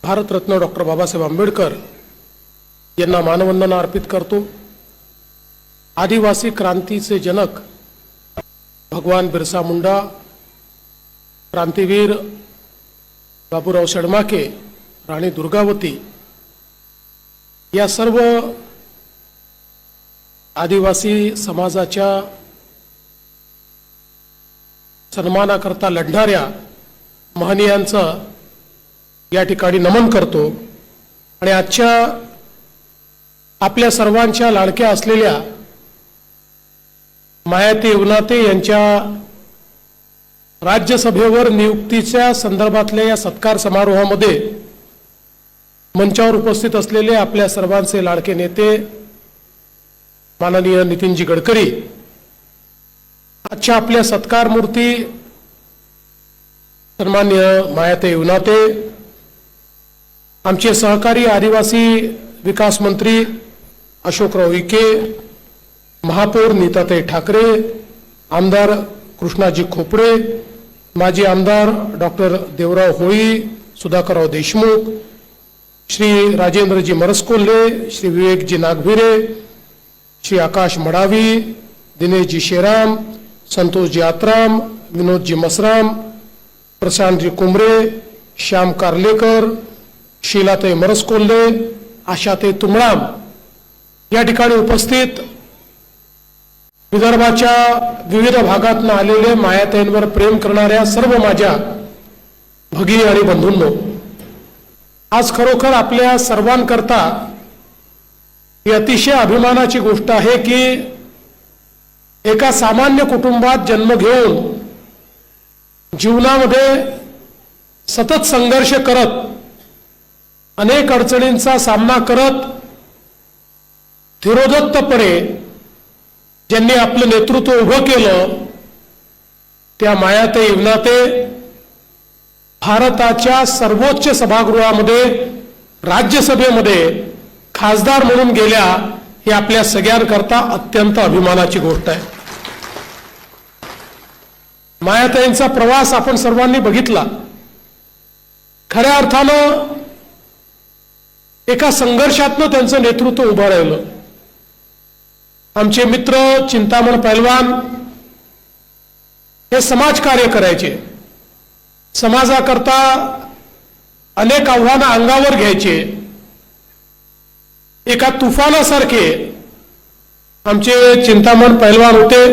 Bharat Ratna doctor Babasaheb Ambedkar यांना मानवंदना अर्पित करतो। आदिवासी क्रांतीचे जनक भगवान बिरसा मुंडा, क्रांतीवीर बाबूराव षडमाके, राणी दुर्गावती या सर्व आदिवासी समाजाच्या सन्मानाकरता लढणाऱ्या महनीयांचं या ठिकाणी नमन करतो। आणि आजच्या आपल्या सर्वांच्या लाडक्या असलेल्या मायाती युवनाते यांच्या राज्यसभेवर नियुक्तीच्या संदर्भातल्या या सत्कार समारोहामध्ये मंचावर उपस्थित असलेले आपल्या सर्वांचे लाडके नेते माननीय नितीनजी गडकरी, आजच्या आपल्या सत्कार मूर्ती सन्मान्य मायाती युवनाते, आमचे सहकारी आदिवासी विकास मंत्री अशोकराव उईके, महापौर नीताताई ठाकरे, आमदार कृष्णाजी खोपडे, माजी आमदार डॉक्टर देवराव होळी, सुधाकरराव देशमुख, श्री राजेंद्रजी मरसकोल्हे, श्री विवेकजी नागभिरे, श्री आकाश मडावी, दिनेशजी शेराम, संतोषजी आत्राम, विनोदजी मसराम, प्रशांतजी कुंभरे, श्याम कार्लेकर, शीलाताई मरसकोल्हे, आशाताई तुमळाम या ठिकाणी उपस्थित विदर्भाच्या विविध भागातून आलेले मायाताईंवर प्रेम करणाऱ्या सर्व माझ्या भगिनी आणि बंधूंनो, आज खरोखर आपल्या सर्वांकरता ही अतिशय अभिमानाची गोष्ट आहे की एका सामान्य कुटुंबात जन्म घेऊन जीवनामध्ये सतत संघर्ष करत अनेक अडचणींचा सामना करत धीरोदत्तपणे ज्यांनी आपलं नेतृत्व उभं केलं त्या मायाताई युवनाते भारताच्या सर्वोच्च सभागृहामध्ये राज्यसभेमध्ये खासदार म्हणून गेल्या, ही आपल्या सगळ्यांकरता अत्यंत अभिमानाची गोष्ट आहे। मायाताईंचा प्रवास आपण सर्वांनी बघितला। खऱ्या अर्थानं एका संघर्षातनं त्यांचं नेतृत्व उभं राहिलं। आमचे मित्र चिंतामण पैलवान हे समाजकार्य करायचे, समाजाकरता अनेक आव्हानं अंगावर घ्यायचे। एका तुफानासारखे आमचे चिंतामण पैलवान होते।